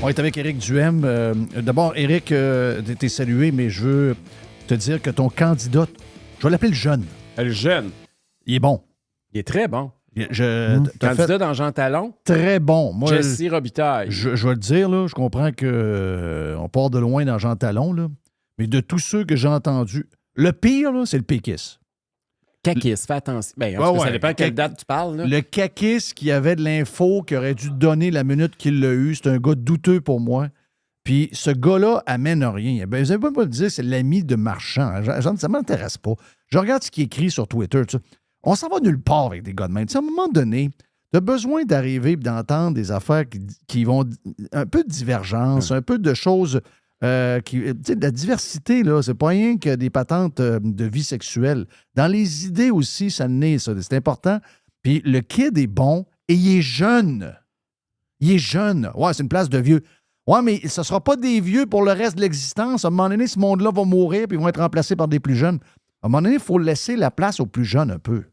On est avec Éric Duhem. D'abord, Éric, t'es salué, mais je veux te dire que ton candidat, je vais l'appeler le jeune. Le jeune. Il est bon. Il est très bon. Candidat dans Jean Talon. Très bon. Moi, Jesse Robitaille. Je vais le dire, là, je comprends qu'on part de loin dans Jean Talon, là, mais de tous ceux que j'ai entendus, le pire, là, c'est le péquiste. Caquis, fais attention. Ben, ça dépend à quelle date tu parles. Là. Le caquiste qui avait de l'info, qui aurait dû donner la minute qu'il l'a eu, c'est un gars douteux pour moi. Puis ce gars-là amène rien. Ben, vous n'avez pas me dire c'est l'ami de Marchand. Ça ne m'intéresse pas. Je regarde ce qu'il écrit sur Twitter. Tu sais. On s'en va nulle part avec des gars de même. Tu sais, à un moment donné, tu as besoin d'arriver et d'entendre des affaires qui vont... Un peu de divergence, un peu de choses... la diversité, là, c'est pas rien que des patentes de vie sexuelle. Dans les idées aussi, ça naît, ça. C'est important. Puis le kid est bon et il est jeune. Il est jeune. Ouais, c'est une place de vieux. Ouais, mais ce ne sera pas des vieux pour le reste de l'existence. À un moment donné, ce monde-là va mourir puis ils vont être remplacés par des plus jeunes. À un moment donné, il faut laisser la place aux plus jeunes un peu.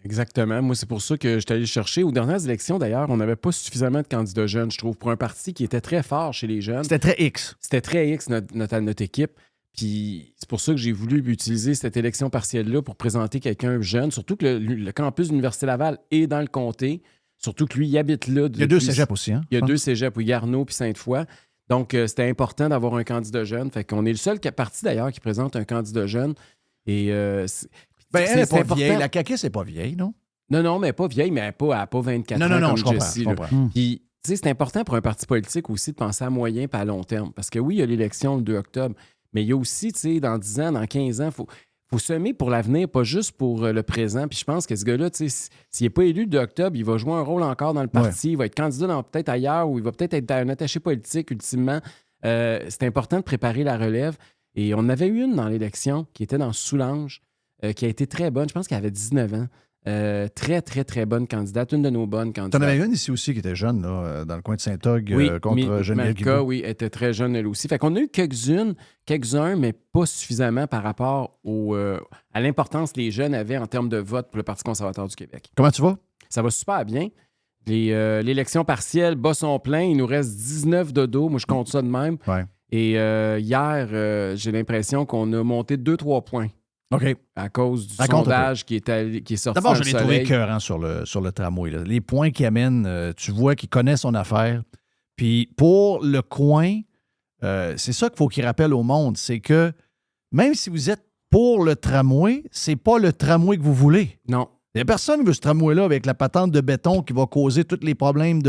Exactement. Moi, c'est pour ça que je suis allé chercher. Aux dernières élections, d'ailleurs, on n'avait pas suffisamment de candidats jeunes, je trouve, pour un parti qui était très fort chez les jeunes. C'était très X. C'était très X, notre équipe. Puis c'est pour ça que j'ai voulu utiliser cette élection partielle-là pour présenter quelqu'un jeune, surtout que le campus de l'Université Laval est dans le comté. Surtout que lui, il habite là. Il y a deux cégeps aussi, hein? Il y a deux cégeps, oui, Garneau puis Sainte-Foy. Donc, c'était important d'avoir un candidat jeune. Fait qu'on est le seul parti, d'ailleurs, qui présente un candidat jeune. Et elle n'est pas vieille. La CAQ, c'est pas vieille, non? Non, mais pas vieille, mais elle n'a pas 24 ans non, comme je comprends, Jessie. je comprends. Puis, tu sais, c'est important pour un parti politique aussi de penser à moyen et à long terme. Parce que oui, il y a l'élection le 2 octobre, mais il y a aussi, tu sais, dans 10 ans, dans 15 ans, il faut semer pour l'avenir, pas juste pour le présent. Puis je pense que ce gars-là, tu sais, s'il n'est pas élu le 2 octobre, il va jouer un rôle encore dans le parti, il va être candidat peut-être ailleurs ou il va peut-être être un attaché politique ultimement. C'est important de préparer la relève. Et on en avait eu une dans l'élection qui était dans Soulanges, qui a été très bonne. Je pense qu'elle avait 19 ans. Très, très, très bonne candidate. Une de nos bonnes candidates. T'en avais une ici aussi qui était jeune, là, dans le coin de Saint-Og, contre Geneviève Guilbeault. Oui, était très jeune elle aussi. Fait qu'on a eu quelques-uns, mais pas suffisamment par rapport à l'importance que les jeunes avaient en termes de vote pour le Parti conservateur du Québec. Comment tu vas? Ça va super bien. L'élection partielle bat son plein. Il nous reste 19 dodos. Moi, je compte ça de même. Ouais. Et hier, j'ai l'impression qu'on a monté 2-3 points. OK. À cause du sondage qui est sorti. D'abord, je l'ai trouvé écœurant sur le tramway. Là. Les points qu'il amène, tu vois qu'il connaît son affaire. Puis pour le coin, c'est ça qu'il faut qu'il rappelle au monde. C'est que même si vous êtes pour le tramway, c'est pas le tramway que vous voulez. Non. Il n'y a personne qui veut ce tramway-là avec la patente de béton qui va causer tous les problèmes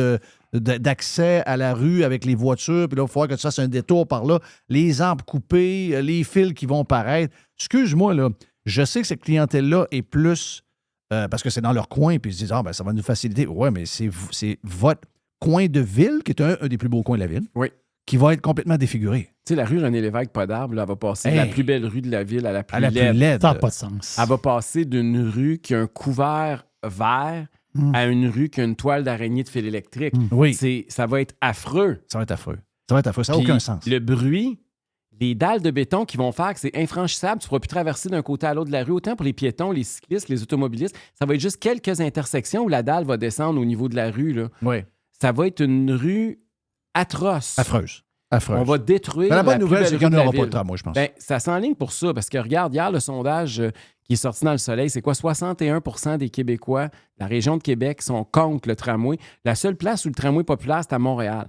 d'accès à la rue avec les voitures. Puis là, il va falloir que tu fasses un détour par là. Les arbres coupés, les fils qui vont paraître. Excuse-moi, là. Je sais que cette clientèle-là est plus... parce que c'est dans leur coin, puis ils se disent « Ah, ben ça va nous faciliter. » Ouais, mais c'est votre coin de ville, qui est un des plus beaux coins de la ville, oui, qui va être complètement défiguré. Tu sais, la rue René-Lévesque, pas d'arbre, elle va passer de la plus belle rue de la ville à la plus laide. Ça n'a pas de sens. Elle va passer d'une rue qui a un couvert vert à une rue qui a une toile d'araignée de fil électrique. Oui. Ça va être affreux. Ça va être affreux. Ça n'a aucun sens. Le bruit, les dalles de béton qui vont faire que c'est infranchissable, tu ne pourras plus traverser d'un côté à l'autre de la rue, autant pour les piétons, les cyclistes, les automobilistes. Ça va être juste quelques intersections où la dalle va descendre au niveau de la rue. Là. Oui. Ça va être une rue atroce. Affreuse. On va détruire la bonne nouvelle, c'est qu'il n'y en aura ville. pas de tramway, je pense. Ben, ça s'enligne pour ça, parce que regarde, hier, le sondage qui est sorti dans Le Soleil, c'est quoi? 61% des Québécois de la région de Québec sont contre le tramway. La seule place où le tramway est populaire, c'est à Montréal.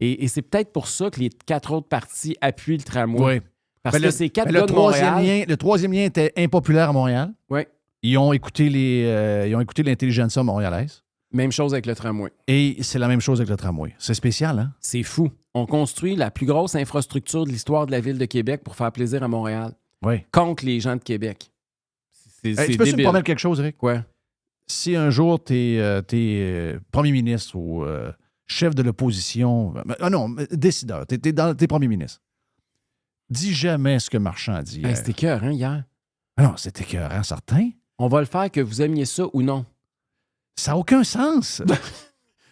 Et c'est peut-être pour ça que les 4 autres partis appuient le tramway. Oui. Parce que c'est 4 gars de Montréal. Le troisième lien était impopulaire à Montréal. Oui. Ils ont écouté l'intelligentsia montréalaise. Même chose avec le tramway. Et c'est la même chose avec le tramway. C'est spécial, hein? C'est fou. On construit la plus grosse infrastructure de l'histoire de la ville de Québec pour faire plaisir à Montréal. Oui. Contre les gens de Québec. Tu peux-tu me promettre quelque chose, Rick? Quoi? Si un jour tu es premier ministre ou chef de l'opposition... décideur. T'es premier ministre. Dis jamais ce que Marchand a dit. C'était écœurant, hier. Non, c'était écœurant, certain. On va le faire que vous aimiez ça ou non. Ça n'a aucun sens.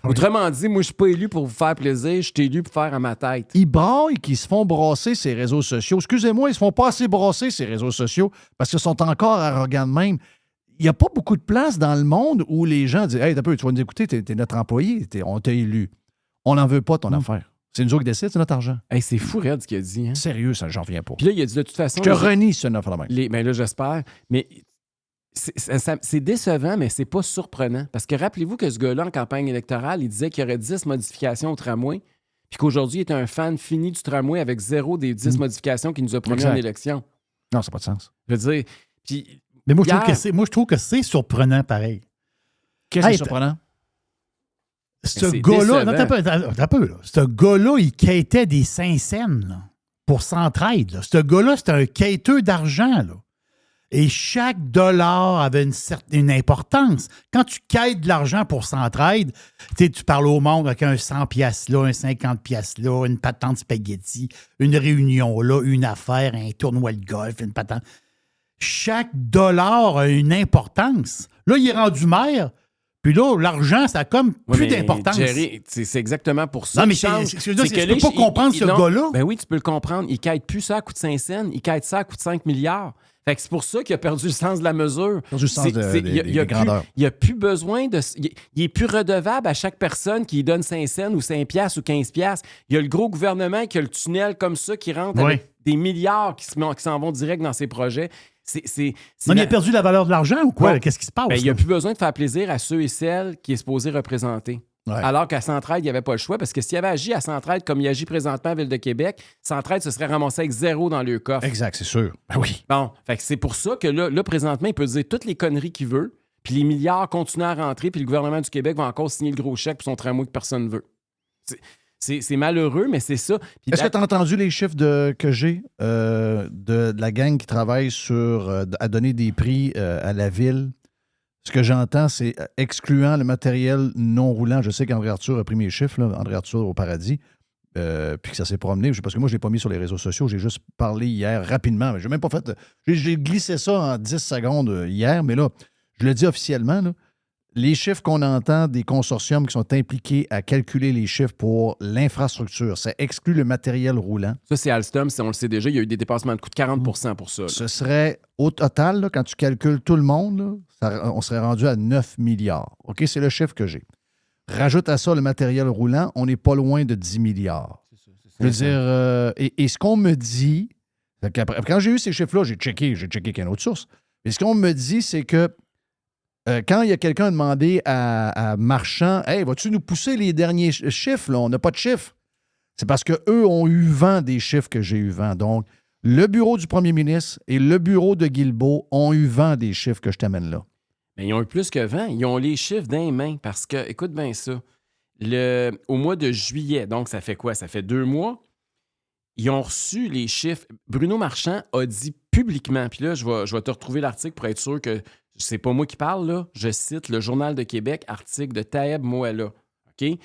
Autrement dit, moi, je suis pas élu pour vous faire plaisir, je suis élu pour faire à ma tête. Ils braillent qu'ils se font brasser ces réseaux sociaux. Excusez-moi, ils se font pas assez brasser ces réseaux sociaux parce qu'ils sont encore arrogants de même. n'y a pas beaucoup de place dans le monde où les gens disent « Hey, t'as peu, tu vas nous écouter, t'es notre employé, on t'a élu. On n'en veut pas ton affaire. C'est nous autres qui décident, c'est notre argent. » Hey, c'est fou, Red, ce qu'il a dit. Hein? Sérieux, ça, j'en reviens pas. Puis là, il a dit de toute façon... Je te renie ce affaire de même. Ben là, j'espère. Mais c'est décevant, mais c'est pas surprenant. Parce que rappelez-vous que ce gars-là, en campagne électorale, il disait qu'il y aurait 10 modifications au tramway, puis qu'aujourd'hui, il est un fan fini du tramway avec 0 des 10 modifications qu'il nous a promis en élection. Non, ça n'a pas de sens. Je veux dire... Puis, mais moi, je trouve que c'est surprenant pareil. Qu'est-ce qui est surprenant? Ce gars-là, attends un peu, là. Ce gars-là, il quêtait des Saint-Saëns là, pour Centraide. Là. Ce gars-là, c'était un quêteux d'argent. Là. Et chaque dollar avait une importance. Quand tu quêtes de l'argent pour Centraide, tu parles au monde avec un 100$ là, un 50$ là, une patente spaghetti, une réunion là, une affaire, un tournoi de golf, une patente. Chaque dollar a une importance. Là, il est rendu maire. Puis là, l'argent, ça a comme plus d'importance. Jerry, c'est exactement pour ça. Non, mais je peux pas comprendre ce gars-là. Ben oui, tu peux le comprendre. Il ne quête plus ça à coût de 5 cents. Il quête ça à coût de 5 milliards. Fait que c'est pour ça qu'il a perdu le sens de la mesure. Perdu le sens de grandeur. Il n'a plus besoin de... Il est plus redevable à chaque personne qui lui donne 5 cents ou 5 piastres ou 15 piastres. Il y a le gros gouvernement qui a le tunnel comme ça qui rentre avec des milliards qui s'en vont direct dans ses projets. Il a perdu la valeur de l'argent ou quoi? Ouais. Qu'est-ce qui se passe? Ben, il n'a plus besoin de faire plaisir à ceux et celles qui est supposé représenter. Ouais. Alors qu'à Centraide, il n'y avait pas le choix, parce que s'il avait agi à Centraide comme il agit présentement à Ville de Québec, Centraide se serait ramassé avec 0 dans le coffre. Exact, c'est sûr. Ben oui. Bon, fait que c'est pour ça que là, présentement, il peut dire toutes les conneries qu'il veut, puis les milliards continuent à rentrer, puis le gouvernement du Québec va encore signer le gros chèque pour son tramway que personne ne veut. C'est malheureux, mais c'est ça. Puis est-ce que tu as entendu les chiffres que j'ai de la gang qui travaille à donner des prix à la ville? Ce que j'entends, c'est excluant le matériel non roulant. Je sais qu'André Arthur a pris mes chiffres, là, André Arthur au paradis, puis que ça s'est promené. Parce que moi, je ne l'ai pas mis sur les réseaux sociaux. J'ai juste parlé hier rapidement. Mais j'ai même pas fait. J'ai glissé ça en 10 secondes hier, mais là, je le dis officiellement, là. Les chiffres qu'on entend des consortiums qui sont impliqués à calculer les chiffres pour l'infrastructure, ça exclut le matériel roulant. Ça, c'est Alstom, on le sait déjà, il y a eu des dépassements de coût de 40 pour ça. Là. Ce serait, au total, là, quand tu calcules tout le monde, là, on serait rendu à 9 milliards. OK, c'est le chiffre que j'ai. Rajoute à ça le matériel roulant, on n'est pas loin de 10 milliards. Je veux dire, et ce qu'on me dit, quand j'ai eu ces chiffres-là, j'ai checké qu'il y a une autre source. Mais ce qu'on me dit, c'est que quand il y a quelqu'un a demandé à Marchand, « Hey, vas-tu nous pousser les derniers chiffres? Là? On n'a pas de chiffres. » C'est parce qu'eux ont eu vent des chiffres que j'ai eu vent. Donc, le bureau du premier ministre et le bureau de Guilbeault ont eu vent des chiffres que je t'amène là. Mais ils ont eu plus que vent. Ils ont les chiffres dans les mains parce que, écoute bien ça, au mois de juillet, donc ça fait quoi? Ça fait 2 mois. Ils ont reçu les chiffres. Bruno Marchand a dit publiquement, puis là, je vais te retrouver l'article pour être sûr que c'est pas moi qui parle, là. Je cite le Journal de Québec, article de Taeb Moala, OK?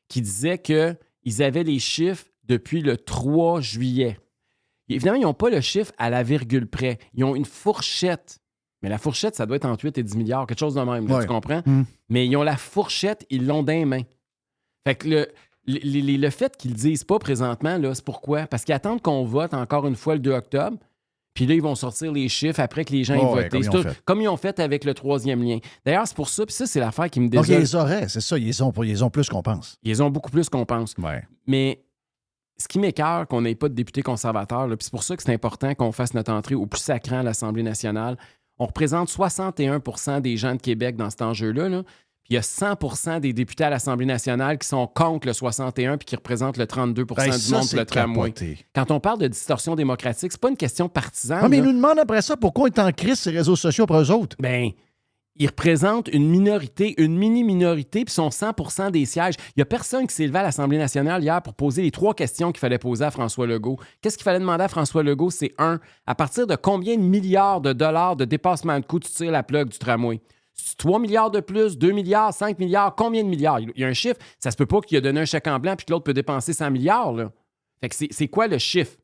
Qui disait qu'ils avaient les chiffres depuis le 3 juillet. Et évidemment, ils n'ont pas le chiffre à la virgule près. Ils ont une fourchette. Mais la fourchette, ça doit être entre 8 et 10 milliards, quelque chose de même, là, tu comprends? Mais ils ont la fourchette, ils l'ont dans les mains. Fait que le fait qu'ils ne le disent pas présentement, là, c'est pourquoi? Parce qu'ils attendent qu'on vote encore une fois le 2 octobre. Puis là, ils vont sortir les chiffres après que les gens aient voté. Comme ils ont fait avec le 3e lien. D'ailleurs, c'est pour ça, puis ça, c'est l'affaire qui me désole. Donc, ils les auraient, c'est ça. Ils ont plus qu'on pense. Ils ont beaucoup plus qu'on pense. Ouais. Mais ce qui m'écoeure, qu'on n'ait pas de députés conservateurs, puis c'est pour ça que c'est important qu'on fasse notre entrée au plus sacrant à l'Assemblée nationale. On représente 61 % des gens de Québec dans cet enjeu-là. Là. Puis il y a 100 % des députés à l'Assemblée nationale qui sont contre le 61 puis qui représentent le 32 % du monde pour le tramway. Quand on parle de distorsion démocratique, c'est pas une question partisane. Ah, mais ils nous demandent après ça pourquoi ils sont en crise ces réseaux sociaux après eux autres. Bien, ils représentent une minorité, une mini-minorité, puis sont 100 % des sièges. Il n'y a personne qui s'est levé à l'Assemblée nationale hier pour poser les 3 questions qu'il fallait poser à François Legault. Qu'est-ce qu'il fallait demander à François Legault? C'est 1. À partir de combien de milliards de dollars de dépassement de coûts tu tires la plug du tramway? 3 milliards de plus, 2 milliards, 5 milliards, combien de milliards? Il y a un chiffre. Ça se peut pas qu'il a donné un chèque en blanc puis que l'autre peut dépenser 100 milliards. Là. Fait que c'est quoi le chiffre?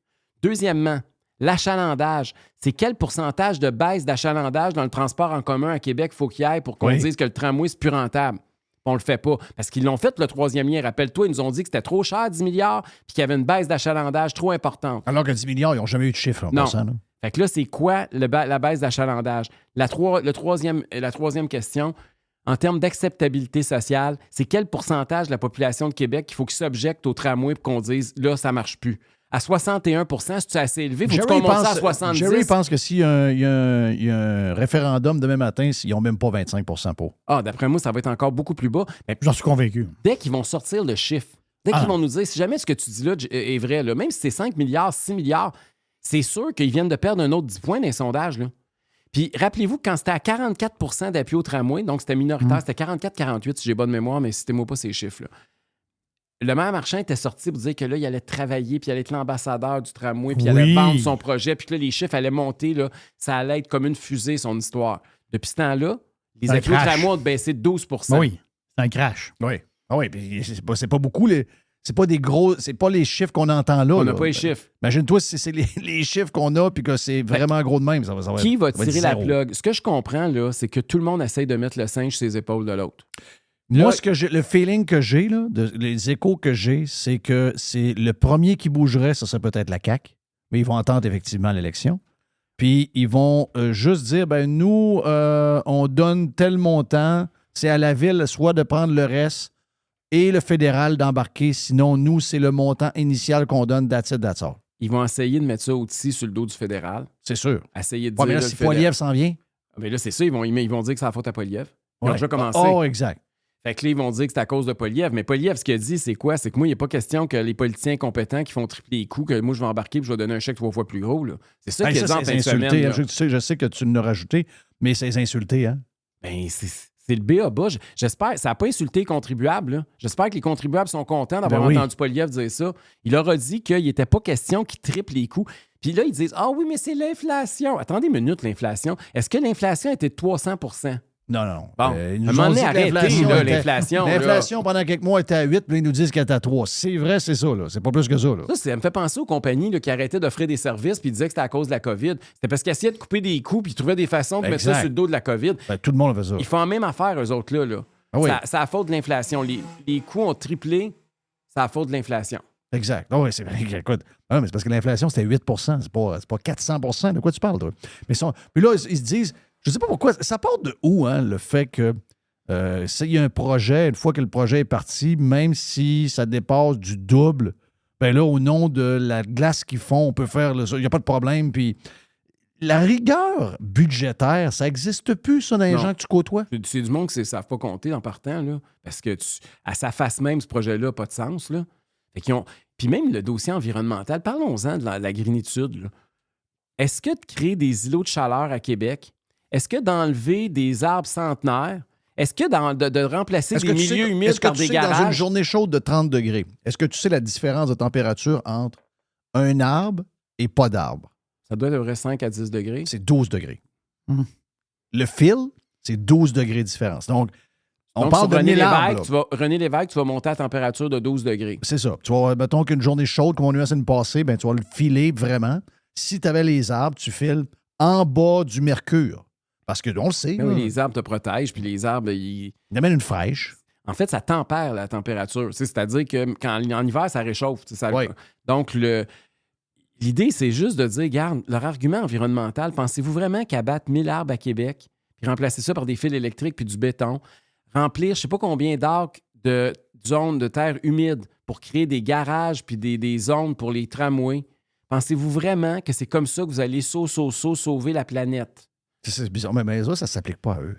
Deuxièmement, l'achalandage. C'est quel pourcentage de baisse d'achalandage dans le transport en commun à Québec faut qu'il y ait pour qu'on dise que le tramway, c'est plus rentable? On le fait pas. Parce qu'ils l'ont fait, le 3e lien. Rappelle-toi, ils nous ont dit que c'était trop cher, 10 milliards, puis qu'il y avait une baisse d'achalandage trop importante. Alors que 10 milliards, ils n'ont jamais eu de chiffre en passant. Fait que là, c'est quoi la baisse d'achalandage? La troisième question, en termes d'acceptabilité sociale, c'est quel pourcentage de la population de Québec qu'il faut qu'il s'objecte au tramway pour qu'on dise « là, ça marche plus ». À 61 c'est assez élevé. Faut qu'on monte ça à 70 Jerry pense que s'il y a un référendum demain matin, ils n'ont même pas 25 pour. Ah, d'après moi, ça va être encore beaucoup plus bas. Mais j'en suis convaincu. Dès qu'ils vont sortir le chiffre, dès qu'ils vont nous dire, si jamais ce que tu dis là est vrai, là, même si c'est 5 milliards, 6 milliards, c'est sûr qu'ils viennent de perdre un autre 10 points dans les sondages. Là. Puis rappelez-vous que quand c'était à 44 d'appui au tramway, donc c'était minoritaire, c'était 44-48 si j'ai bonne mémoire, mais citez-moi pas ces chiffres-là. Le maire Marchand était sorti pour dire que là, il allait travailler, puis il allait être l'ambassadeur du tramway, puis il allait vendre son projet, puis que là, les chiffres allaient monter, là, ça allait être comme une fusée, son histoire. Depuis ce temps-là, les appuis au tramway ont baissé de 12 Oui, c'est un crash. Oui. Ah oui, puis c'est pas beaucoup. C'est pas des gros. C'est pas les chiffres qu'on entend là. On n'a pas les chiffres. Imagine-toi si c'est les chiffres qu'on a, puis que c'est vraiment gros de même. Ça va qui va tirer la plug? Ce que je comprends, là, c'est que tout le monde essaye de mettre le singe sur les épaules de l'autre. Moi, le feeling que j'ai, là, les échos que j'ai, c'est que c'est le premier qui bougerait, ça serait peut-être la CAQ, mais ils vont entendre effectivement l'élection. Puis ils vont juste dire, nous, on donne tel montant, c'est à la ville soit de prendre le reste et le fédéral d'embarquer, sinon, nous, c'est le montant initial qu'on donne, that's it, that's all. Ils vont essayer de mettre ça au-dessus sur le dos du fédéral. C'est sûr. Essayer de dire... mais là, si Poilievre s'en vient... Mais là, c'est ça, ils vont dire que c'est la faute à Poilievre. Ils ont déjà commencé. Oh, exact. Fait que là, ils vont dire que c'est à cause de Poilievre. Mais Poilievre, ce qu'il a dit, c'est quoi? C'est que moi, il n'est pas question que les politiciens compétents qui font tripler les coûts, que moi, je vais embarquer et je vais donner un chèque 3 fois plus gros. Là. C'est ça qu'il a dit en fin de semaine. Je sais que tu l'as rajouté, mais c'est insulté, hein? Ben, c'est le B.A.B.A. J'espère. Ça n'a pas insulté les contribuables. Là. J'espère que les contribuables sont contents d'avoir entendu Poilievre dire ça. Il leur a dit qu'il n'était pas question qu'ils triplent les coûts. Puis là, ils disent « Ah oui, mais c'est l'inflation. » Attendez une minute, l'inflation. Est-ce que l'inflation était de 300 % Non. Bon, à un moment donné, arrêtez l'inflation. L'inflation, pendant quelques mois, était à 8, puis ils nous disent qu'elle était à 3. C'est vrai, c'est ça, là. C'est pas plus que ça, là. Ça me fait penser aux compagnies là, qui arrêtaient d'offrir des services puis disaient que c'était à cause de la COVID. C'était parce qu'ils essayaient de couper des coûts puis ils trouvaient des façons de mettre ça sur le dos de la COVID. Tout le monde fait ça. Ils font la même affaire, eux autres, là. Ah oui. C'est à faute de l'inflation. Les coûts ont triplé, c'est à faute de l'inflation. Exact. Ah oui, c'est vrai. Écoute, mais c'est parce que l'inflation, c'était 8 c'est pas 400 De quoi tu parles, toi? Puis là, ils se disent... Je ne sais pas pourquoi. Ça part de où, hein, le fait que s'il y a un projet, une fois que le projet est parti, même si ça dépasse du double, bien là, au nom de la glace qu'ils font, on peut faire ça. Il n'y a pas de problème. Puis la rigueur budgétaire, ça n'existe plus, ça, dans les gens que tu côtoies. C'est du monde qui ne savent pas compter en partant, là. Parce que à sa face même, ce projet-là n'a pas de sens, là. Puis même le dossier environnemental, parlons-en de la grénitude, là. Est-ce que de créer des îlots de chaleur à Québec, est-ce que d'enlever des arbres centenaires, est-ce que de remplacer des milieux humides par des garages? Dans une journée chaude de 30 degrés, est-ce que tu sais la différence de température entre un arbre et pas d'arbre? Ça doit être à peu près 5 à 10 degrés. C'est 12 degrés. Le fil, c'est 12 degrés de différence. Donc on parle de René Lévesque, tu vas monter à température de 12 degrés. C'est ça. Tu vas, mettons qu'une journée chaude, comme on a eu la semaine passée, ben, tu vas le filer vraiment. Si tu avais les arbres, tu files en bas du mercure. Parce que on le sait. Oui, les arbres te protègent, puis les arbres, ils amènent une fraîche. En fait, ça tempère la température. C'est-à-dire que en hiver, ça réchauffe. Oui. Donc, l'idée, c'est juste de dire, regarde, leur argument environnemental, pensez-vous vraiment qu'abattre 1000 arbres à Québec, puis remplacer ça par des fils électriques puis du béton, remplir je ne sais pas combien d'acres de zones de terre humide pour créer des garages puis des zones pour les tramways, pensez-vous vraiment que c'est comme ça que vous allez sauver la planète? C'est bizarre, mais ça ne s'applique pas à eux.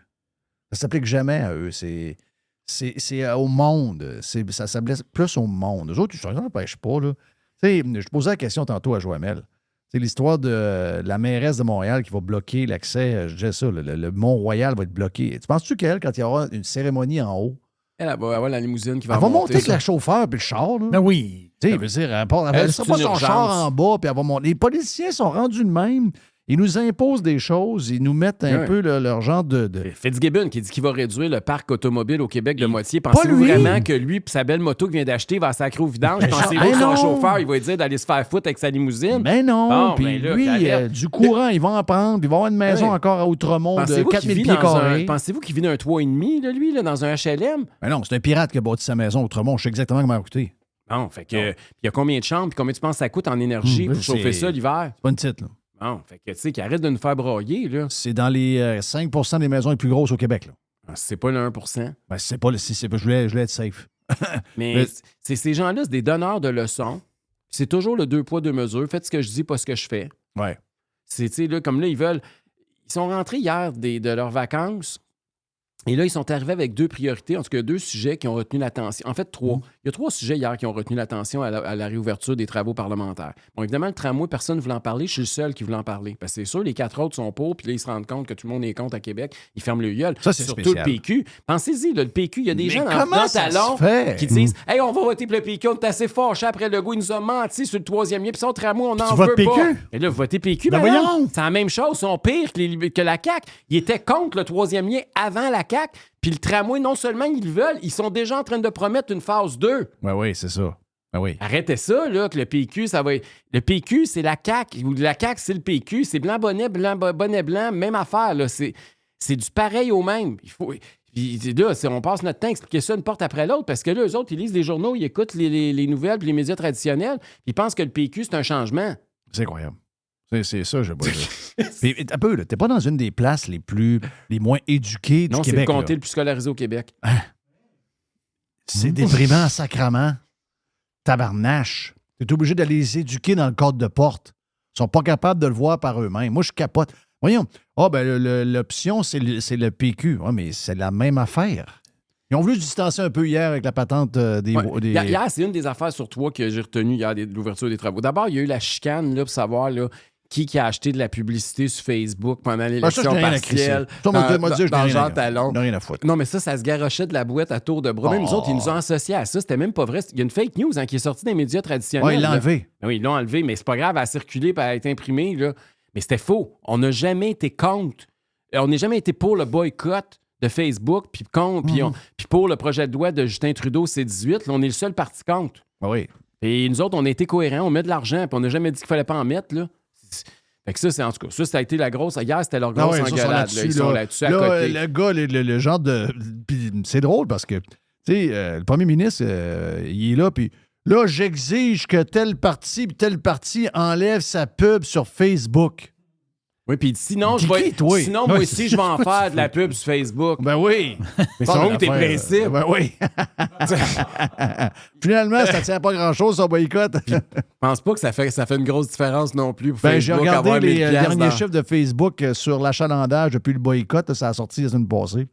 Ça ne s'applique jamais à eux. C'est au monde. Ça s'applique plus au monde. Eux autres, ils ne s'empêchent pas. Là. Je posais la question tantôt à Joamel. C'est l'histoire de la mairesse de Montréal qui va bloquer l'accès. Je disais ça, le Mont-Royal va être bloqué. Tu penses-tu qu'elle, quand il y aura une cérémonie en haut, elle va avoir la limousine qui va monter? Elle va monter avec le chauffeur et le char. Là. Ben oui. Tu sais, elle veut dire, elle ne sera pas son char en bas, puis elle va monter. Les politiciens sont rendus de même. Ils nous imposent des choses, ils nous mettent un peu leur genre de... Fitzgibbon qui dit qu'il va réduire le parc automobile au Québec de moitié. Pensez-vous vraiment que lui et sa belle moto qu'il vient d'acheter va sacrer au vidange? Pensez-vous que son chauffeur, il va lui dire d'aller se faire foutre avec sa limousine? Mais non, puis lui, du courant, il va en prendre, puis il va avoir une maison encore à Outremont de 4000 pieds carrés. Pensez-vous qu'il vit dans un 3,5, lui, dans un HLM? Mais non, c'est un pirate qui a bâti sa maison à Outremont. Je sais exactement comment elle a coûté. Non, fait que... Il y a combien de chambres, puis combien tu penses que ça coûte en énergie pour chauffer ça l'hiver? C'est pas une petite, là. Bon, fait que, tu sais, qu'ils arrêtent de nous faire broyer, là. C'est dans les 5 des maisons les plus grosses au Québec, là. C'est pas le 1 Ben, c'est pas le... je voulais être safe. Mais ces gens-là, c'est des donneurs de leçons. C'est toujours le 2 poids, 2 mesures. Faites ce que je dis, pas ce que je fais. Ouais. C'est, tu sais, là, comme là, ils sont rentrés hier de leurs vacances. Et là, ils sont arrivés avec 2 priorités. En tout cas, 2 sujets qui ont retenu l'attention. En fait, 3. Il y a 3 sujets hier qui ont retenu l'attention à la réouverture des travaux parlementaires. Bon, évidemment, le tramway, personne ne voulait en parler. Je suis le seul qui voulait en parler. Parce que c'est sûr, les 4 autres sont pour. Puis là, ils se rendent compte que tout le monde est contre à Québec. Ils ferment le gueule. Ça, c'est surtout spécial. le PQ. Pensez-y, là, le PQ, il y a des gens dans ça talon se fait? qui disent « Hey, on va voter pour le PQ. On est assez fâchés après le goût. Il nous a menti sur le 3e lien. Puis ça, au tramway, on n'en veut PQ? pas. » Et là, vous votez PQ, Ben madame. voyons! C'est la même chose. Ils sont pires que la CAQ. Ils étaient contre le 3e lien avant la CAQ. Puis le tramway, non seulement ils le veulent, ils sont déjà en train de promettre une phase 2. Ben oui, c'est ça. Ben oui. Arrêtez ça, là, que le PQ, ça va être... Le PQ, c'est la CAQ. Ou la CAQ, c'est le PQ. C'est blanc, bonnet, blanc, même affaire, là. C'est du pareil au même. Il faut... Puis là, on passe notre temps à expliquer ça une porte après l'autre parce que là, eux autres, ils lisent les journaux, ils écoutent les nouvelles puis les médias traditionnels. Puis ils pensent que le PQ, c'est un changement. C'est incroyable. C'est ça, je vois. Puis, un peu, là, t'es pas dans une des places les moins éduquées du non, Québec. Non, c'est le comté là. le plus scolarisé au Québec. C'est déprimant, sacrament. Tabarnache. T'es obligé d'aller les éduquer dans le cadre de porte. Ils sont pas capables de le voir par eux-mêmes. Moi, je capote. Voyons. L'option, c'est le PQ. Ouais, mais c'est la même affaire. Ils ont voulu se distancer un peu hier avec la patente des... Hier, c'est une des affaires sur 3 que j'ai retenues hier de l'ouverture des travaux. D'abord, il y a eu la chicane là, pour savoir là, qui a acheté de la publicité sur Facebook pendant l'élection partielle. Toi, dans Jean Talon. Rien à foutre. Non, mais ça se garochait de la boîte à tour de bras. Même nous autres, ils nous ont associés à ça. C'était même pas vrai. Il y a une fake news qui est sortie des médias traditionnels. Oui, ils l'ont enlevé. Oui, ils l'ont enlevé, mais c'est pas grave, elle a circulé et elle a été imprimée. Là. Mais c'était faux. On n'a jamais été contre. On n'a jamais été pour le boycott de Facebook, puis pour le projet de loi de Justin Trudeau, C-18. Là, on est le seul parti contre. Oui. Et nous autres, on a été cohérents, on met de l'argent, puis on n'a jamais dit qu'il fallait pas en mettre. Là. Fait que ça, en tout cas, ça a été la grosse... Hier, c'était leur grosse engueulade. Ils sont là-dessus à côté. Le gars, le genre de... Puis c'est drôle parce que, tu sais, le premier ministre, il est là, puis là, j'exige que tel parti enlève sa pub sur Facebook. Oui, puis sinon, moi aussi, je vais en faire de la pub sur Facebook. Ben oui. Mais c'est où tes principes? Ben oui. Finalement, ça ne tient pas grand-chose, son boycott. Je pense pas que ça fait une grosse différence non plus pour Facebook. J'ai regardé les derniers chiffres chiffres de Facebook sur l'achalandage depuis le boycott. Ça a sorti la semaine passée.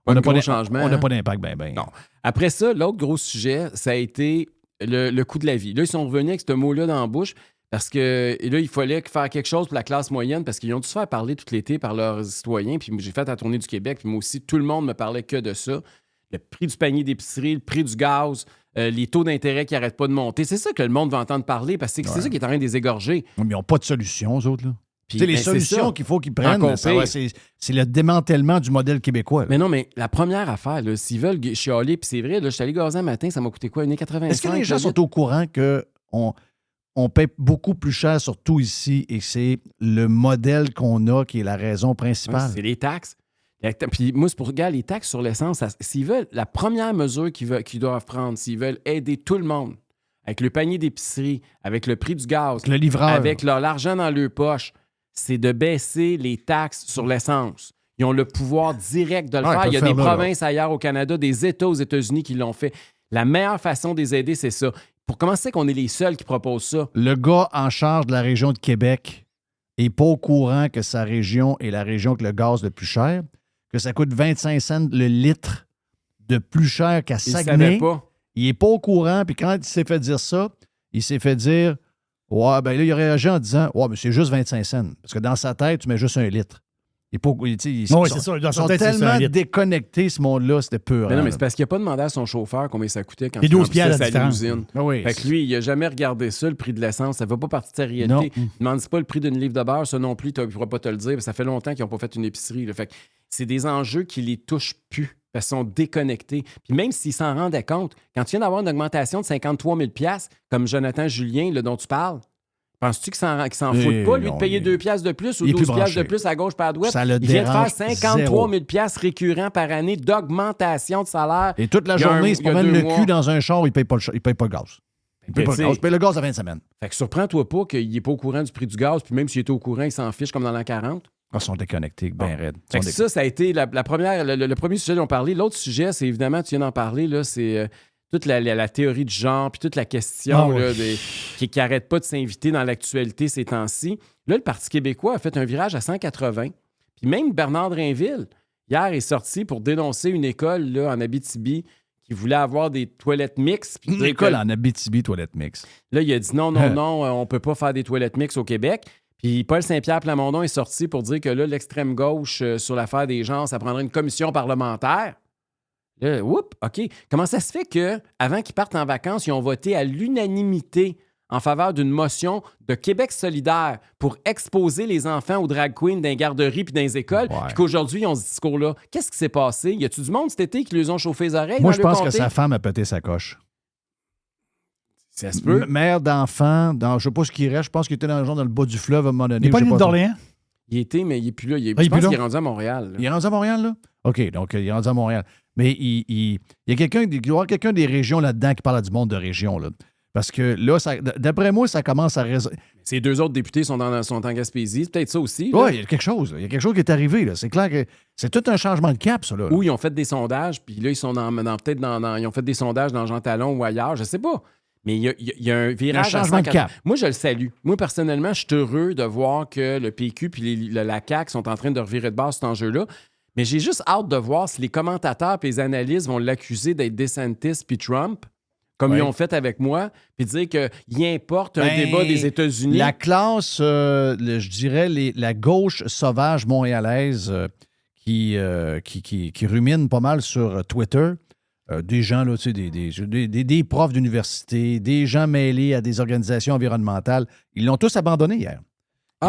On n'a pas de changement. On n'a pas d'impact, ben. Non. Après ça, l'autre gros sujet, ça a été le coût de la vie. Là, ils sont revenus avec ce mot-là dans la bouche. Parce que là, il fallait faire quelque chose pour la classe moyenne parce qu'ils ont dû se faire parler tout l'été par leurs citoyens. Puis j'ai fait la tournée du Québec. Puis moi aussi, tout le monde me parlait que de ça. Le prix du panier d'épicerie, le prix du gaz, les taux d'intérêt qui n'arrêtent pas de monter. C'est ça que le monde va entendre parler parce que c'est ça qui est en train de les égorger. Mais ils n'ont pas de solution, eux autres. Là. Puis, les solutions qu'il faut qu'ils prennent, c'est le démantèlement du modèle québécois. Là. Mais non, mais la première affaire, là, s'ils veulent chialer, puis c'est vrai, là, je suis allé gazer un matin, ça m'a coûté quoi? 1,85$? Est-ce que les gens sont au courant qu'on paie beaucoup plus cher, surtout ici, et c'est le modèle qu'on a qui est la raison principale? C'est les taxes. Puis moi, c'est pour regarder les taxes sur l'essence. S'ils veulent, la première mesure qu'ils doivent prendre, s'ils veulent aider tout le monde, avec le panier d'épicerie, avec le prix du gaz, le livreur, avec l'argent dans leur poche, c'est de baisser les taxes sur l'essence. Ils ont le pouvoir direct de le faire. Il y a des provinces ailleurs au Canada, des États aux États-Unis qui l'ont fait. La meilleure façon de les aider, c'est ça. Pour comment c'est qu'on est les seuls qui proposent ça? Le gars en charge de la région de Québec n'est pas au courant que sa région est la région avec le gaz le plus cher, que ça coûte 25 cents le litre de plus cher qu'à Saguenay. Il n'est pas au courant, puis quand il s'est fait dire ça, il s'est fait dire « Ouais, ben là, il a réagi en disant « Ouais, mais c'est juste 25 cents. » Parce que dans sa tête, tu mets juste 1 litre. Ils sont tellement déconnectés, ce monde-là, c'était pur. Mais non, mais c'est parce qu'il n'a pas demandé à son chauffeur combien ça coûtait quand il remplissait sa limousine. Oui. Fait que lui, il n'a jamais regardé ça, le prix de l'essence. Ça ne fait pas partie de sa réalité. Non. Il ne demande pas le prix d'une livre de beurre, ça non plus, il ne pourra pas te le dire. Ça fait longtemps qu'ils n'ont pas fait une épicerie. Là. Fait que c'est des enjeux qui les touchent plus. Parce qu'ils sont déconnectés. Puis même s'ils s'en rendaient compte, quand tu viens d'avoir une augmentation de 53 000 $, comme Jonathan Julien, là, dont tu parles, penses-tu qu'il s'en fout pas, lui, de payer 2 $ de plus ou 12 $ de plus à gauche par à droite? Il vient de faire 53 000 $ récurrents par année d'augmentation de salaire. Et toute la journée, il se promène le cul dans un char, il ne paye pas le gaz. Paye le gaz à 20 semaines. Fait que surprends-toi pas qu'il n'est pas au courant du prix du gaz, puis même s'il était au courant, il s'en fiche comme dans l'an 40. Ils sont déconnectés, bien raides. Fait que ça a été le premier sujet dont on parlait. L'autre sujet, c'est évidemment, tu viens d'en parler, là, c'est toute la théorie du genre, puis toute la question qui n'arrête pas de s'inviter dans l'actualité ces temps-ci. Là, le Parti québécois a fait un virage à 180. Puis même Bernard Drinville, hier, est sorti pour dénoncer une école là, en Abitibi qui voulait avoir des toilettes mixtes. Une école en Abitibi, toilettes mixtes. Là, il a dit non, on ne peut pas faire des toilettes mixtes au Québec. Puis Paul Saint-Pierre Plamondon est sorti pour dire que là, l'extrême gauche sur l'affaire des genres, ça prendrait une commission parlementaire. Là, OK. Comment ça se fait qu'avant qu'ils partent en vacances, ils ont voté à l'unanimité en faveur d'une motion de Québec solidaire pour exposer les enfants aux drag queens dans les garderies puis dans les écoles, puis qu'aujourd'hui, ils ont ce discours-là? Qu'est-ce qui s'est passé? Y a-tu du monde cet été qui lui ont chauffé les oreilles? Moi, je pense que sa femme a pété sa coche. Ça se peut. Mère d'enfant, je ne sais pas ce qu'il reste, je pense qu'il était dans le bas du fleuve à un moment donné. Il n'est pas l'île d'Orléans? Il était, mais il n'est plus là. Je pense qu'il est rendu à Montréal. Là. Il est rendu à Montréal, là? OK, donc il est rendu à Montréal. Mais il y a il doit y avoir quelqu'un des régions là-dedans qui parle du monde de région, là. Parce que là, d'après moi, ça commence à résoudre. Ces deux autres députés sont en Gaspésie. C'est peut-être ça aussi. Oui, il y a quelque chose. Il y a quelque chose qui est arrivé. Là. C'est clair que c'est tout un changement de cap, ça. Là. Ou ils ont fait des sondages, puis là, ils sont ils ont fait des sondages dans Jean Talon ou ailleurs. Je sais pas. Mais il y a un virage à 180. De cap. Moi, je le salue. Moi, personnellement, je suis heureux de voir que le PQ puis la CAQ sont en train de revirer de base cet enjeu-là. Mais j'ai juste hâte de voir si les commentateurs et les analystes vont l'accuser d'être DeSantis puis Trump, comme ils ont fait avec moi, puis dire qu'il importe un débat des États-Unis. La classe, je dirais, la gauche sauvage montréalaise qui rumine pas mal sur Twitter, des gens, là, tu sais, des profs d'université, des gens mêlés à des organisations environnementales, ils l'ont tous abandonné hier.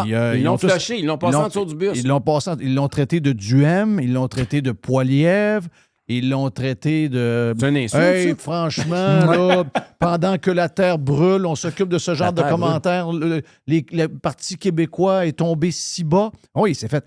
Ils l'ont flashé, ils l'ont passé en dessous du bus. Ils l'ont traité de duème, ils l'ont traité de poilièvre, ils l'ont traité de... C'est un insulte, ça? Franchement, là, pendant que la terre brûle, on s'occupe de ce genre de commentaires. Le Parti québécois est tombé si bas. Oui, c'est fait.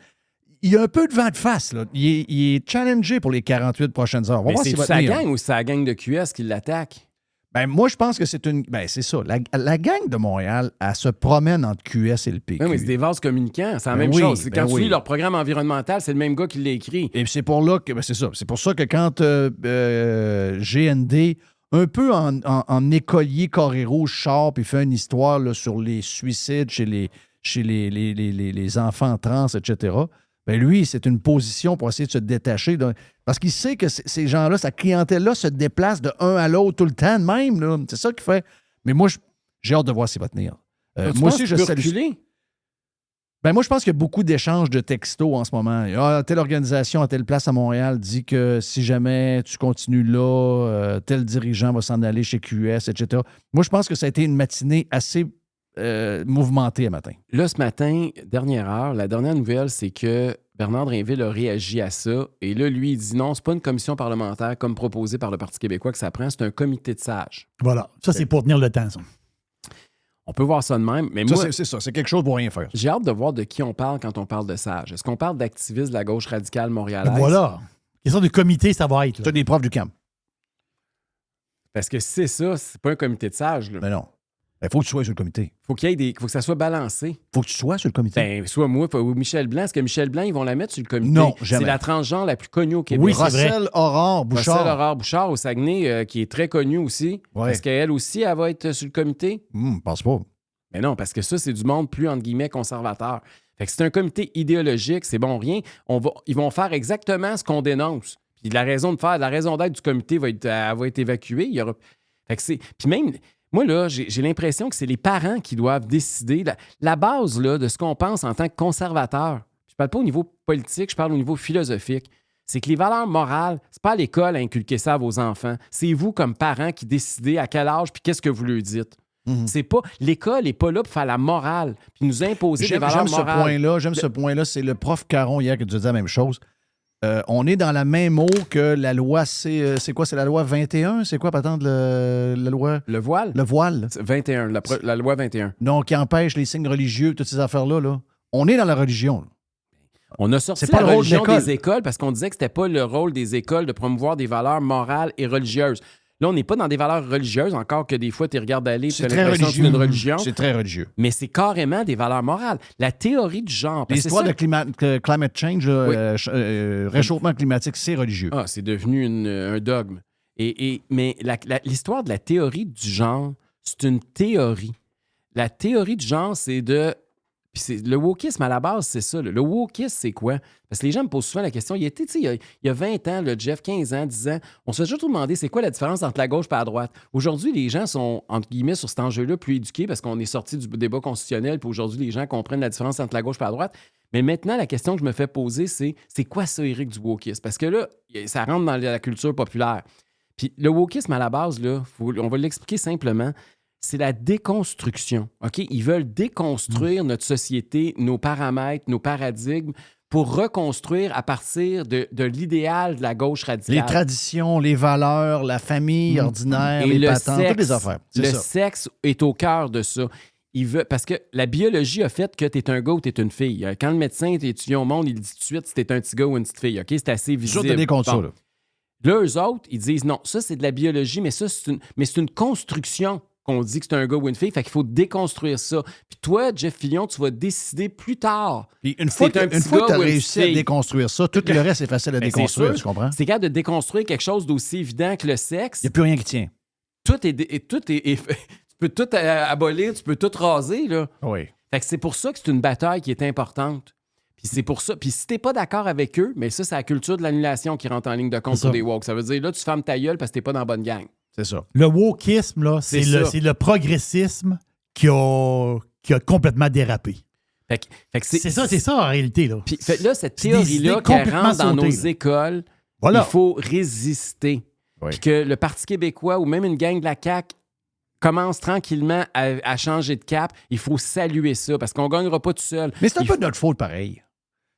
Il y a un peu de vent de face, là. Il est challengé pour les 48 prochaines heures. Mais c'est sa gang ou c'est la gang de QS qui l'attaque? Ben, moi, je pense que c'est une... Ben, c'est ça. La gang de Montréal, elle se promène entre QS et le PQ. Oui, mais c'est des vases communicants. C'est la même chose. Quand tu lis leur programme environnemental, c'est le même gars qui l'a écrit. Et c'est pour là que... Ben, c'est ça. C'est pour ça que quand GND, un peu en écolier carré rouge, sort puis fait une histoire là, sur les suicides chez les enfants trans, etc., ben lui, c'est une position pour essayer de se détacher. Parce qu'il sait que ces gens-là, sa clientèle-là se déplace de un à l'autre tout le temps de même. Là. C'est ça qu'il fait. Mais moi, j'ai hâte de voir s'il va tenir. Moi aussi, je salue. Ben moi, je pense qu'il y a beaucoup d'échanges de textos en ce moment. Telle organisation à telle place à Montréal dit que si jamais tu continues là, tel dirigeant va s'en aller chez QS, etc. Moi, je pense que ça a été une matinée assez mouvementée à matin. Là, ce matin, dernière heure, la dernière nouvelle, c'est que Bernard Drinville a réagi à ça. Et là, lui, il dit non, c'est pas une commission parlementaire comme proposé par le Parti québécois que ça prend, c'est un comité de sages. Voilà. Ça, c'est pour tenir le temps, ça. On peut voir ça de même, mais ça, moi... c'est ça, c'est quelque chose pour rien faire. J'ai hâte de voir de qui on parle quand on parle de sages. Est-ce qu'on parle d'activistes de la gauche radicale montréalaise? Voilà. Quelle sorte de comité ça va être? C'est des profs du camp. Parce que si c'est ça, c'est pas un comité de sages. Là. Mais non. Il faut que tu sois sur le comité. Faut que ça soit balancé. Faut que tu sois sur le comité. Ben, soit moi ou Michel Blanc. Est-ce que Michel Blanc, ils vont la mettre sur le comité? Non, jamais. C'est la transgenre la plus connue au Québec. Oui, c'est Russell Aurore Bouchard. Russell Aurore Bouchard au Saguenay, qui est très connue aussi. Ouais. Est-ce qu'elle aussi, elle va être sur le comité? Je pense pas. Mais non, parce que ça, c'est du monde plus, entre guillemets, conservateur. Fait que c'est un comité idéologique, c'est bon rien. Ils vont faire exactement ce qu'on dénonce. Puis la raison d'être du comité va être évacuée. Fait que puis même... Moi, là, j'ai l'impression que c'est les parents qui doivent décider. La base là, de ce qu'on pense en tant que conservateur, je parle pas au niveau politique, je parle au niveau philosophique, c'est que les valeurs morales, c'est pas à l'école à inculquer ça à vos enfants. C'est vous, comme parents, qui décidez à quel âge puis qu'est-ce que vous leur dites. C'est pas... L'école n'est pas là pour faire la morale puis nous imposer des valeurs morales. J'aime ce point-là. C'est le prof Caron hier qui nous a dit la même chose. On est dans la même eau que la loi, c'est quoi? C'est la loi 21? C'est quoi, patente, la loi? Le voile? Le voile. 21, la loi 21. Donc, qui empêche les signes religieux, toutes ces affaires-là. Là. On est dans la religion. Là. On a sorti la religion des écoles parce qu'on disait que c'était pas le rôle des écoles de promouvoir des valeurs morales et religieuses. Là, on n'est pas dans des valeurs religieuses, encore que des fois, tu regardes aller, tu as très l'impression que c'est une religion. C'est très religieux. Mais c'est carrément des valeurs morales. La théorie du genre... L'histoire de climate change, réchauffement climatique, c'est religieux. Ah, c'est devenu un dogme. Mais l'histoire de la théorie du genre, c'est une théorie. La théorie du genre, c'est de... Puis le wokisme, à la base, c'est ça. Le wokisme, c'est quoi? Parce que les gens me posent souvent la question. Il y a 20 ans, le Jeff, 15 ans, 10 ans, on se fait toujours demander c'est quoi la différence entre la gauche et la droite. Aujourd'hui, les gens sont, entre guillemets, sur cet enjeu-là, plus éduqués parce qu'on est sorti du débat constitutionnel. Puis aujourd'hui, les gens comprennent la différence entre la gauche et la droite. Mais maintenant, la question que je me fais poser, c'est quoi ça, Éric, du wokisme? Parce que là, ça rentre dans la culture populaire. Puis le wokisme, à la base, là, on va l'expliquer simplement. C'est la déconstruction. OK? Ils veulent déconstruire notre société, nos paramètres, nos paradigmes pour reconstruire à partir de l'idéal de la gauche radicale. Les traditions, les valeurs, la famille ordinaire, les patentes, toutes les affaires. Le sexe est au cœur de ça. Parce que la biologie a fait que tu es un gars ou tu es une fille. Quand le médecin étudie au monde, il dit tout de suite si tu es un petit gars ou une petite fille. OK? C'est assez visible. Toujours donner contre ça, là. Là, eux autres, ils disent non, ça c'est de la biologie, mais ça c'est une construction. Qu'on dit que c'est un gars ou une fille, fait qu'il faut déconstruire ça. Puis toi, Jeff Fillion, tu vas décider plus tard. Puis une fois que tu as réussi à déconstruire ça, tout le reste est facile à déconstruire, tu comprends? C'est capable de déconstruire quelque chose d'aussi évident que le sexe. Il n'y a plus rien qui tient. Tout est tu peux tout abolir, tu peux tout raser, là. Oui. Fait que c'est pour ça que c'est une bataille qui est importante. Puis c'est pour ça. Puis si t'es pas d'accord avec eux, mais ça, c'est la culture de l'annulation qui rentre en ligne de compte pour des woke. Ça veut dire, là, tu fermes ta gueule parce que t'es pas dans la bonne gang. C'est ça. Le wokisme, là, c'est le progressisme qui a complètement dérapé. Fait que c'est ça en réalité. Là. Puis là, cette théorie-là qui rentre dans nos écoles, il faut résister. Oui. Puis que le Parti québécois ou même une gang de la CAQ commence tranquillement à changer de cap, il faut saluer ça parce qu'on ne gagnera pas tout seul. Mais c'est un peu de notre faute pareil.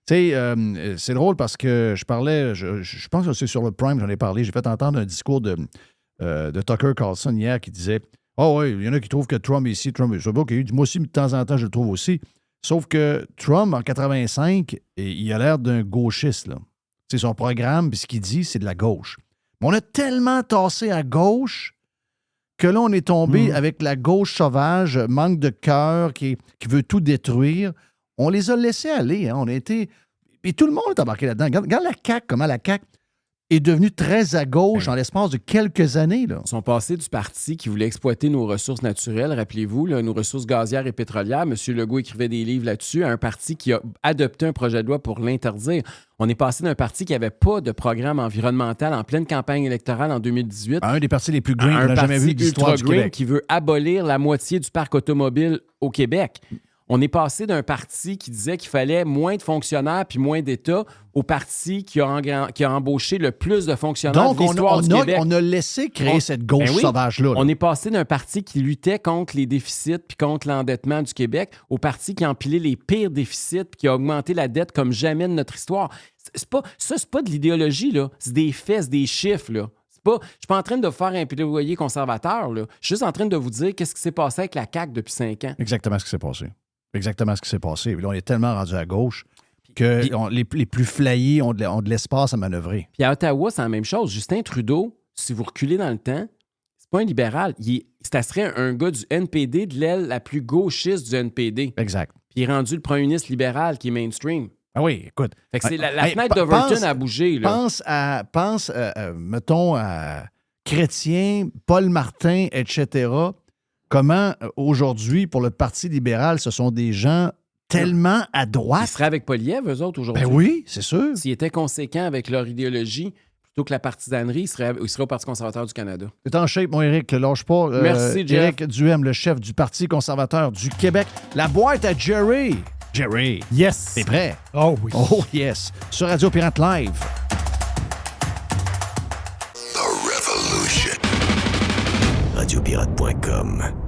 Tu sais, c'est drôle parce que je parlais, je pense que c'est sur le Prime, j'en ai parlé, j'ai fait entendre un discours de Tucker Carlson hier qui disait « Ah oui, il y en a qui trouvent que Trump est ici, Trump est ça. OK, moi aussi, de temps en temps, je le trouve aussi. » Sauf que Trump, en 85, il a l'air d'un gauchiste. Là. C'est son programme, puis ce qu'il dit, c'est de la gauche. Mais on a tellement tassé à gauche que là, on est tombé avec la gauche sauvage, manque de cœur, qui veut tout détruire. On les a laissés aller. Hein. On a été... Et tout le monde est embarqué là-dedans. Regarde la CAQ, comment la CAQ est devenue très à gauche en l'espace de quelques années. Là. Ils sont passés du parti qui voulait exploiter nos ressources naturelles, rappelez-vous, là, nos ressources gazières et pétrolières. M. Legault écrivait des livres là-dessus, à un parti qui a adopté un projet de loi pour l'interdire. On est passé d'un parti qui n'avait pas de programme environnemental en pleine campagne électorale en 2018. Un des partis les plus green qu'on n'a jamais vu de l'histoire du Québec. Qui veut abolir la moitié du parc automobile au Québec. On est passé d'un parti qui disait qu'il fallait moins de fonctionnaires puis moins d'État au parti qui a embauché le plus de fonctionnaires de l'histoire du Québec. On a laissé créer cette gauche sauvage-là. On est passé d'un parti qui luttait contre les déficits puis contre l'endettement du Québec au parti qui a empilé les pires déficits puis qui a augmenté la dette comme jamais de notre histoire. C'est pas de l'idéologie, là. C'est des faits, c'est des chiffres, là. Je ne suis pas en train de vous faire un plaidoyer conservateur, là. Je suis juste en train de vous dire qu'est-ce qui s'est passé avec la CAQ depuis 5 ans. Exactement ce qui s'est passé. Exactement ce qui s'est passé. Là, on est tellement rendu à gauche que les plus flayés ont de l'espace à manœuvrer. Puis à Ottawa, c'est la même chose. Justin Trudeau, si vous reculez dans le temps, c'est pas un libéral. Ça serait un gars du NPD, de l'aile la plus gauchiste du NPD. Exact. Puis il est rendu le premier ministre libéral qui est mainstream. Ah oui, écoute. Fait que c'est la fenêtre d'Overton a bougé. Là. Pense mettons, à Chrétien, Paul Martin, etc., comment, aujourd'hui, pour le Parti libéral, ce sont des gens tellement à droite. Ils seraient avec Poilievre, eux autres, aujourd'hui. Ben oui, c'est sûr. S'ils étaient conséquents avec leur idéologie, plutôt que la partisanerie, ils seraient au Parti conservateur du Canada. C'est en shape, mon Éric, lâche pas. Merci, Jeff. Éric Duhem, le chef du Parti conservateur du Québec. La boîte à Jerry. Jerry. Yes. T'es prêt? Oh oui. Oh yes. Sur Radio Pirate Live. The Revolution. Radiopirate.com